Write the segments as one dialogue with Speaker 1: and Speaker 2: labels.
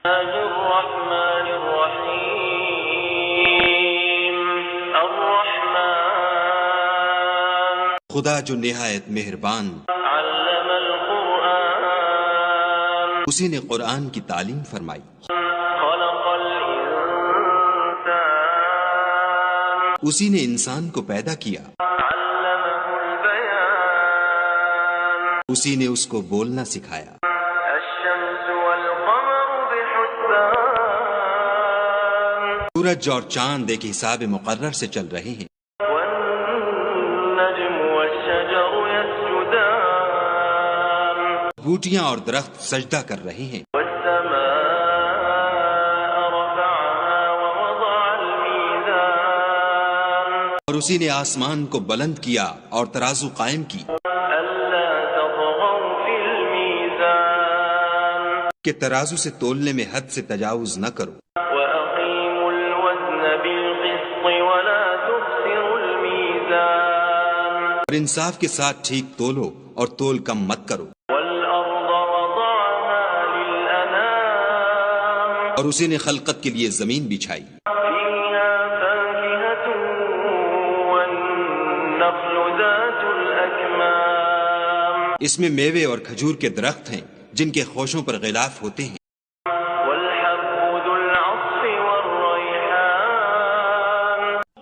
Speaker 1: الرحمن الرحیم الرحمن
Speaker 2: خدا جو نہایت مہربان،
Speaker 1: علم القرآن
Speaker 2: اسی نے قرآن کی تعلیم فرمائی،
Speaker 1: خلق الانسان
Speaker 2: اسی نے انسان کو پیدا کیا،
Speaker 1: علمه البیان
Speaker 2: اسی نے اس کو بولنا سکھایا،
Speaker 1: الشمس والقمر بحسبان
Speaker 2: سورج اور چاند ایک حساب مقرر سے چل رہے ہیں،
Speaker 1: والنجم والشجر يسجدان
Speaker 2: بوٹیاں اور درخت سجدہ کر رہے ہیں،
Speaker 1: والسماء رفعها ووضع الميزان
Speaker 2: اور اسی نے آسمان کو بلند کیا اور ترازو قائم کی
Speaker 1: ألا تطغوا في الميزان
Speaker 2: کہ ترازو سے تولنے میں حد سے تجاوز نہ کرو،
Speaker 1: وأقيموا الوزن بالقسط ولا تخسروا الميزان
Speaker 2: اور انصاف کے ساتھ ٹھیک تولو اور تول کم مت کرو،
Speaker 1: والأرض وضعها للأنام
Speaker 2: اور اسی نے خلقت کے لیے زمین بچھائی،
Speaker 1: فيها فاكهة والنخل ذات الأكمام
Speaker 2: اس میں میوے اور کھجور کے درخت ہیں جن کے خوشوں پر غلاف ہوتے ہیں،
Speaker 1: والحب ذو العصف والريحان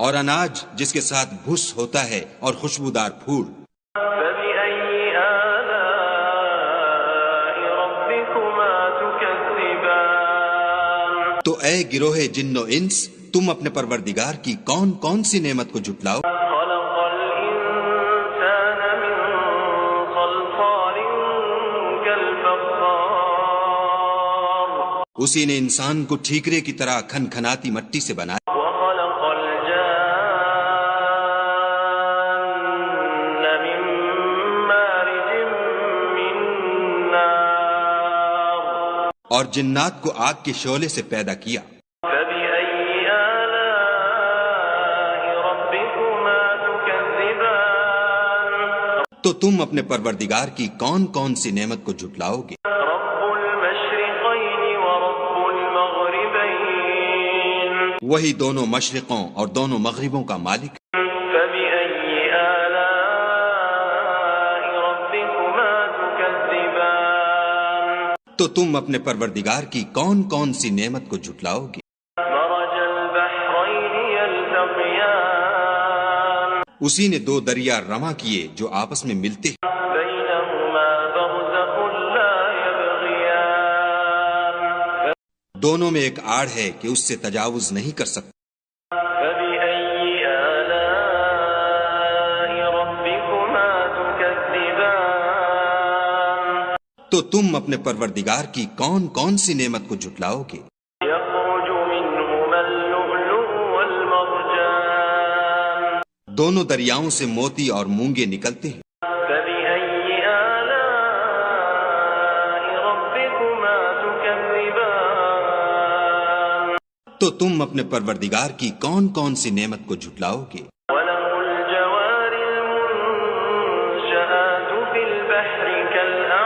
Speaker 2: اور اناج جس کے ساتھ بھس ہوتا ہے اور خوشبودار پھول،
Speaker 1: فبأي آلاء ربكما تكذبان
Speaker 2: تو اے گروہ جن و انس، تم اپنے پروردگار کی کون کون سی نعمت کو جھٹلاؤ؟
Speaker 1: خلق الإنسان من صلصال كالفخار
Speaker 2: اسی نے انسان کو ٹھیکرے کی طرح کھن کھناتی مٹی سے بنایا،
Speaker 1: وخلق الجان من مارج من نار
Speaker 2: اور جنات کو آگ کے شعلے سے پیدا کیا،
Speaker 1: فبأي آلاء ربكما تكذبان
Speaker 2: تو تم اپنے پروردگار کی کون کون سی نعمت کو جھٹلاؤ گے؟
Speaker 1: رب المشرقين ورب المغربين
Speaker 2: وہی دونوں مشرقوں اور دونوں مغربوں کا مالک،
Speaker 1: فبأي آلاء ربكما تكذبان
Speaker 2: تو تم اپنے پروردگار کی کون کون سی نعمت کو جھٹلاؤ گے؟
Speaker 1: مرج البحرين يلتقيان
Speaker 2: اسی نے دو دریا رواں کیے جو آپس میں ملتے ہیں،
Speaker 1: بينهما برزخ لا يبغيان
Speaker 2: دونوں میں ایک آڑ ہے کہ اس سے تجاوز نہیں کر سکتے،
Speaker 1: فبأي آلاء ربكما تكذبان
Speaker 2: تو تم اپنے پروردگار کی کون کون سی نعمت کو جھٹلاؤ گے؟
Speaker 1: يخرج منهما اللؤلؤ والمرجان
Speaker 2: دونوں دریاؤں سے موتی اور مونگے نکلتے ہیں،
Speaker 1: فبأي آلاء ربكما تكذبان
Speaker 2: تو تم اپنے پروردگار کی کون کون سی نعمت کو جھٹلاؤ گے؟
Speaker 1: وله الجوار المنشآت في البحر كالأعلام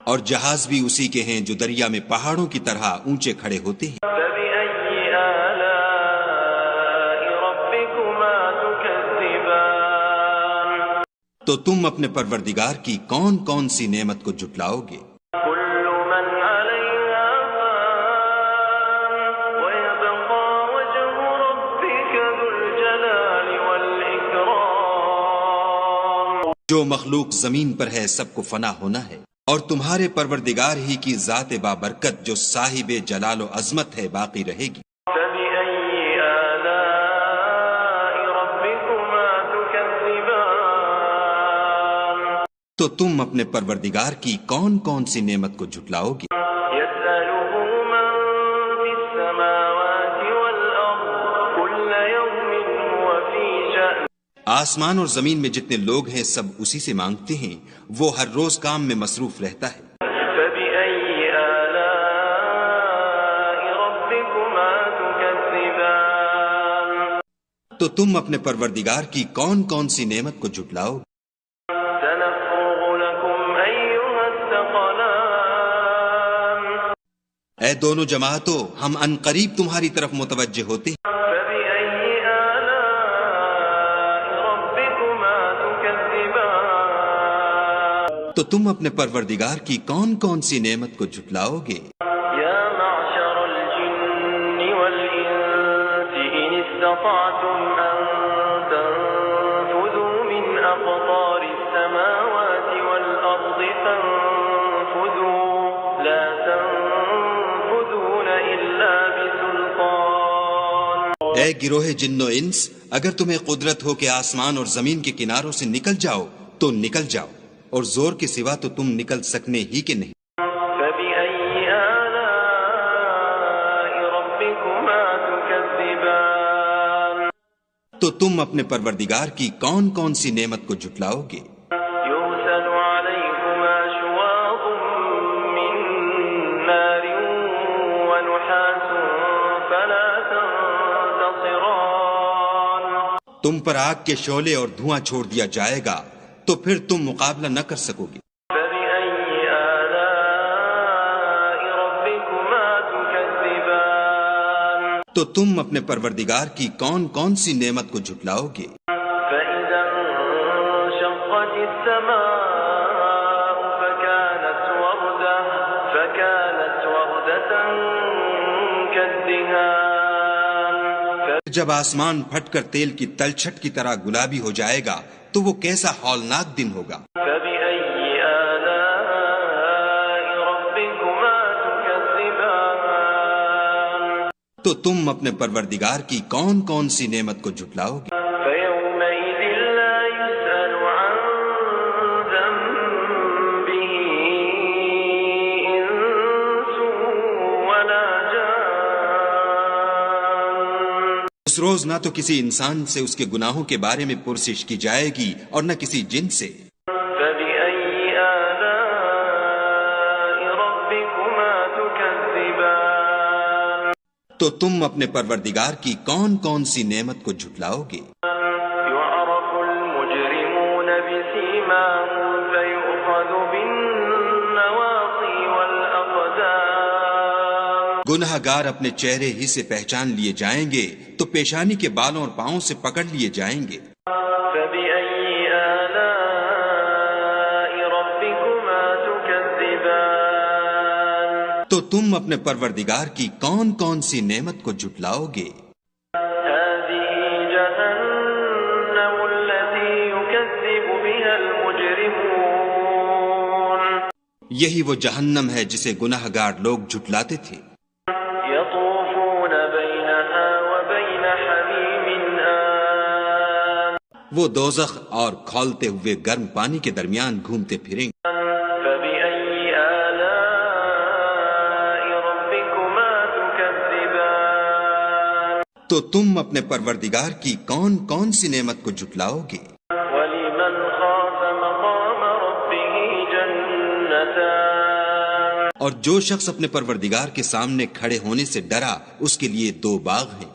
Speaker 2: اور جہاز بھی اسی کے ہیں جو دریا میں پہاڑوں کی طرح اونچے کھڑے ہوتے ہیں،
Speaker 1: فبأي آلاء ربكما تكذبان
Speaker 2: تو تم اپنے پروردگار کی کون کون سی نعمت کو جھٹلاؤ گے؟
Speaker 1: كل من عليها فان ويبقى وجه ربك ذو الجلال والإكرام
Speaker 2: جو مخلوق زمین پر ہے سب کو فنا ہونا ہے، اور تمہارے پروردگار ہی کی ذات بابرکت جو صاحب جلال و عظمت ہے باقی رہے گی،
Speaker 1: فبأي آلاء ربكما تكذبان
Speaker 2: تو تم اپنے پروردگار کی کون کون سی نعمت کو جھٹلاؤ گے؟
Speaker 1: يسأله من في السماوات والأرض كل يوم هو في شأن
Speaker 2: آسمان اور زمین میں جتنے لوگ ہیں سب اسی سے مانگتے ہیں، وہ ہر روز کام میں مصروف رہتا ہے،
Speaker 1: فبأي آلاء ربكما تكذبان
Speaker 2: تو تم اپنے پروردگار کی کون کون سی نعمت کو جھٹلاؤ گے؟
Speaker 1: سنفرغ لكم أيها الثقلان
Speaker 2: اے دونوں جماعتوں، ہم ان قریب تمہاری طرف متوجہ ہوتے ہیں۔
Speaker 1: فبأي آلاء ربكما تكذبان
Speaker 2: تو تم اپنے پروردگار کی کون کون سی نعمت کو جھٹلاؤ گے؟
Speaker 1: يا معشر الجن والإنس إن استطعتم أن تنفذوا من أقطار السماوات والأرض فانفذوا لا تنفذون إلا بسلطان
Speaker 2: اے گروہ جن و انس، اگر تمہیں قدرت ہو کہ آسمان اور زمین کے کناروں سے نکل جاؤ تو نکل جاؤ، اور زور کے سوا تو تم نکل سکنے ہی کہ نہیں۔
Speaker 1: فبأي آلاء ربكما تكذبان
Speaker 2: تو تم اپنے پروردگار کی کون کون سی نعمت کو جھٹلاؤ گے؟
Speaker 1: يرسل عليكما شواظ من نار ونحاس فلا تنتصران
Speaker 2: تم پر آگ کے شعلے اور دھواں چھوڑ دیا جائے گا تو پھر تم مقابلہ نہ کر سکو گے۔
Speaker 1: فبأي آلاء ربكما تكذبان
Speaker 2: تو تم اپنے پروردگار کی کون کون سی نعمت کو جھٹلاؤ گے؟
Speaker 1: فإذا انشقت السماء فكانت وردة كالدهان
Speaker 2: جب آسمان پھٹ کر تیل کی تلچھٹ کی طرح گلابی ہو جائے گا تو وہ کیسا ہولناک دن ہوگا۔
Speaker 1: فبأي آلاء ربكما تكذبان
Speaker 2: تو تم اپنے پروردگار کی کون کون سی نعمت کو جھٹلاؤ گے؟
Speaker 1: فيومئذ لا يسأل عن ذنبه إنس ولا جان
Speaker 2: اس روز نہ تو کسی انسان سے اس کے گناہوں کے بارے میں پرسش کی جائے گی اور نہ کسی جن سے۔
Speaker 1: فبأي آلاء ربكما تكذبان
Speaker 2: تو تم اپنے پروردگار کی کون کون سی نعمت کو جھٹلاؤ گے؟
Speaker 1: يعرف المجرمون بسيماهم فيؤخذ بالنواصي والأقدام
Speaker 2: گناہ گار اپنے چہرے ہی سے پہچان لیے جائیں گے تو پیشانی کے بالوں اور پاؤں سے پکڑ لیے جائیں گے۔
Speaker 1: فبأي آلاء ربكما تكذبان
Speaker 2: تو تم اپنے پروردگار کی کون کون سی نعمت کو جھٹلاؤ گے؟
Speaker 1: هذه جهنم التي يكذب بها المجرمون
Speaker 2: یہی وہ جہنم ہے جسے گناہ گار لوگ جھٹلاتے تھے۔
Speaker 1: يطوفون بينها وبين حميم آن
Speaker 2: وہ دوزخ اور کھولتے ہوئے گرم پانی کے درمیان گھومتے پھریں گے۔
Speaker 1: فبأي آلاء ربكما تكذبان
Speaker 2: تو تم اپنے پروردگار کی کون کون سی نعمت کو جھٹلاؤ گے؟
Speaker 1: ولمن خاف مقام ربه جنتان
Speaker 2: اور جو شخص اپنے پروردگار کے سامنے کھڑے ہونے سے ڈرا اس کے لیے دو باغ ہیں۔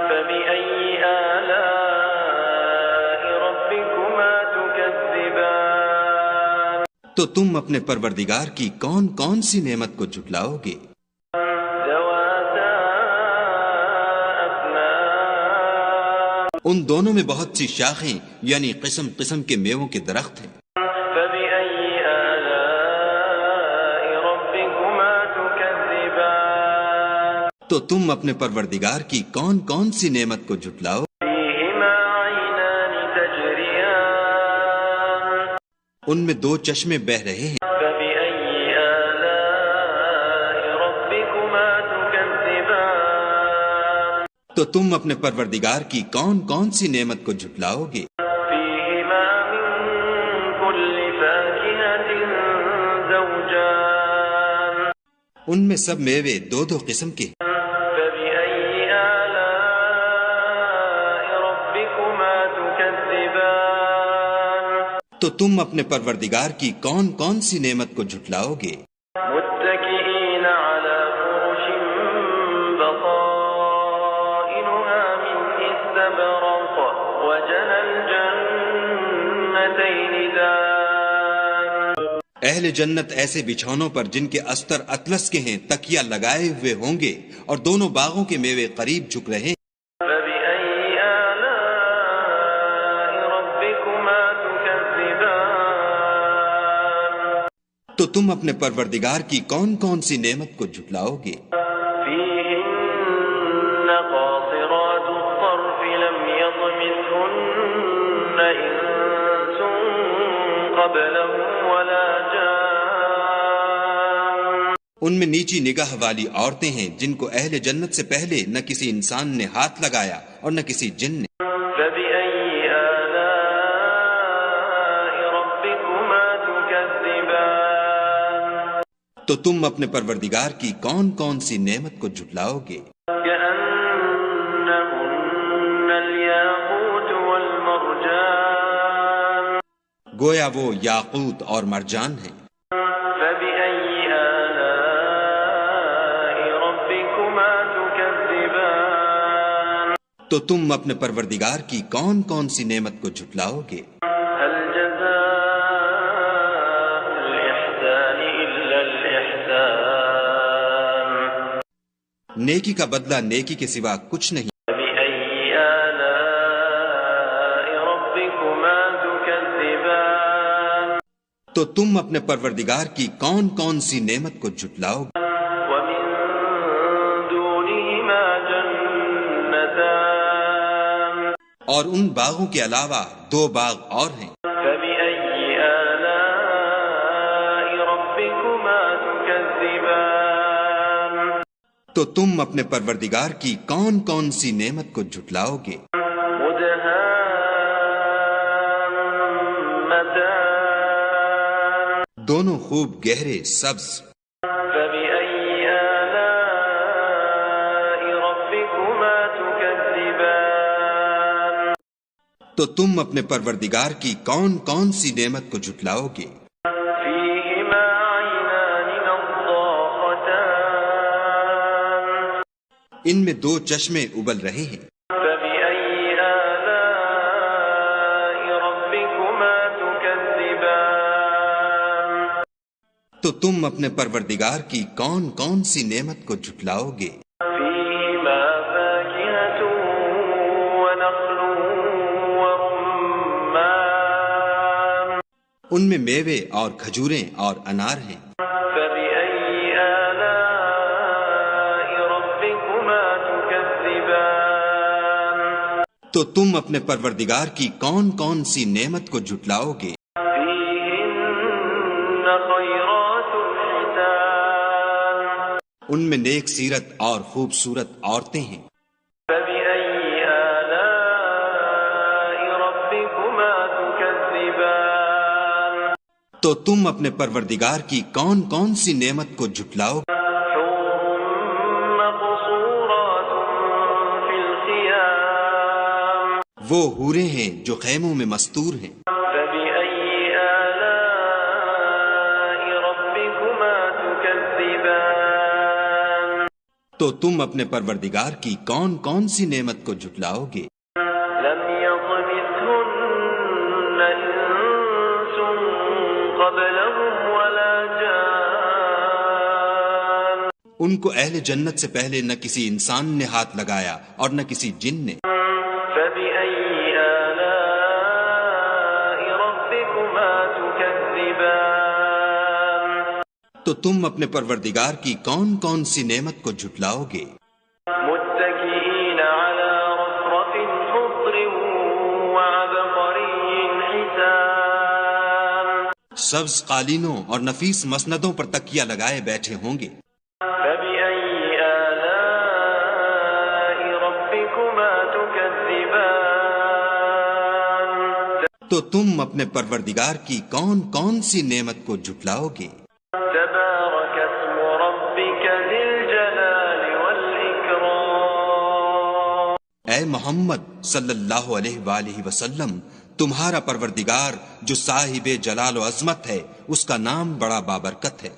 Speaker 1: فبأي آلاء ربكما تكذبان
Speaker 2: تو تم اپنے پروردگار کی کون کون سی نعمت کو جھٹلاؤ گے؟
Speaker 1: ذواتا أفنان
Speaker 2: ان دونوں میں بہت سی شاخیں یعنی قسم قسم کے میووں کے درخت ہیں۔
Speaker 1: فبأي آلاء ربكما تكذبان
Speaker 2: تو تم اپنے پروردگار کی کون کون سی نعمت کو جھٹلاؤ؟
Speaker 1: فيهما عينان تجريان
Speaker 2: ان میں دو چشمے بہہ رہے ہیں۔
Speaker 1: فبأي آلاء ربكما تكذبان
Speaker 2: تو تم اپنے پروردگار کی کون کون سی نعمت کو جھٹلاؤ گے؟
Speaker 1: فيهما من كل فاكهة زوجان
Speaker 2: ان میں سب میوے دو دو قسم کے ہیں۔
Speaker 1: فبأي آلاء ربكما تكذبان
Speaker 2: تو تم اپنے پروردگار کی کون کون سی نعمت کو جھٹلاؤ گے؟
Speaker 1: متكئين على فرش بطائنها من استبرق وجنى الجنتين دان
Speaker 2: اہل جنت ایسے بچھونوں پر جن کے استر اطلس کے ہیں تکیہ لگائے ہوئے ہوں گے اور دونوں باغوں کے میوے قریب جھک رہے ہیں۔
Speaker 1: فبأي آلاء ربكما تكذبان
Speaker 2: تو تم اپنے پروردگار کی کون کون سی نعمت کو جھٹلاؤ گے؟
Speaker 1: فيهن قاصرات الطرف لم يطمثهن إنس قبلهم ولا جان
Speaker 2: ان میں نیچی نگاہ والی عورتیں ہیں جن کو اہل جنت سے پہلے نہ کسی انسان نے ہاتھ لگایا اور نہ کسی جن نے۔
Speaker 1: فبأي آلاء ربكما تكذبان
Speaker 2: تو تم اپنے پروردگار کی کون کون سی نعمت کو جھٹلاؤ گے؟
Speaker 1: كأنهن الياقوت والمرجان
Speaker 2: گویا وہ یاقوت اور مرجان ہیں۔
Speaker 1: فبأي آلاء ربكما تكذبان
Speaker 2: تو تم اپنے پروردگار کی کون کون سی نعمت کو جھٹلاؤ گے؟
Speaker 1: هل جزاء الإحسان إلا الإحسان
Speaker 2: نیکی کا بدلہ نیکی کے سوا کچھ نہیں۔
Speaker 1: فبأي آلاء ربكما تكذبان
Speaker 2: تو تم اپنے پروردگار کی کون کون سی نعمت کو جھٹلاؤ گے؟
Speaker 1: ومن دونهما جنتان
Speaker 2: اور ان باغوں کے علاوہ دو باغ اور ہیں۔
Speaker 1: فبأي آلاء ربكما تكذبان
Speaker 2: تو تم اپنے پروردگار کی کون کون سی نعمت کو جھٹلاؤ گے؟
Speaker 1: مدهامتان
Speaker 2: دونوں خوب گہرے سبز۔
Speaker 1: فبأي آلاء ربكما تكذبان
Speaker 2: تو تم اپنے پروردگار کی کون کون سی نعمت کو جھٹلاؤ گے؟
Speaker 1: فيهما عينان نضاختان
Speaker 2: ان میں دو چشمے ابل رہے ہیں۔
Speaker 1: فبأي آلاء ربكما تكذبان
Speaker 2: تو تم اپنے پروردگار کی کون کون سی نعمت کو جھٹلاؤ گے؟
Speaker 1: فيهما فاكهة ونخل ورمان
Speaker 2: ان میں میوے اور کھجوریں اور انار ہیں۔
Speaker 1: فبأي آلاء ربكما تكذبان
Speaker 2: تو تم اپنے پروردگار کی کون کون سی نعمت کو جھٹلاؤ گے؟
Speaker 1: فيهن خيرات حسان
Speaker 2: ان میں نیک سیرت اور خوبصورت عورتیں ہیں۔
Speaker 1: فبأي آلاء ربكما تكذبان
Speaker 2: تو تم اپنے پروردگار کی کون کون سی نعمت کو جھٹلاؤ گے؟
Speaker 1: حور مقصورات في الخيام
Speaker 2: وہ حوریں ہیں جو خیموں میں مستور ہیں۔
Speaker 1: فبأي آلاء ربكما تكذبان
Speaker 2: تو تم اپنے پروردگار کی کون کون سی نعمت کو جھٹلاؤ گے؟
Speaker 1: لم يطمثهن إنس قبلهم ولا جان
Speaker 2: ان کو اہل جنت سے پہلے نہ کسی انسان نے ہاتھ لگایا اور نہ کسی جن نے۔
Speaker 1: فبأي آلاء ربكما تكذبان
Speaker 2: تو تم اپنے پروردگار کی کون کون سی نعمت کو جھٹلاؤ گے؟
Speaker 1: متكئين على رفرف خضر وعبقري حسان
Speaker 2: سبز قالینوں اور نفیس مسندوں پر تکیہ لگائے بیٹھے ہوں گے۔
Speaker 1: فبأي آلاء ربكما تكذبان
Speaker 2: تو تم اپنے پروردگار کی کون کون سی نعمت کو جھٹلاؤ گے؟
Speaker 1: تبارك اسم ربك ذي الجلال والإكرام
Speaker 2: اے محمد صلی اللہ علیہ وآلہ وسلم، تمہارا پروردگار جو صاحب جلال و عظمت ہے، اس کا نام بڑا بابرکت ہے۔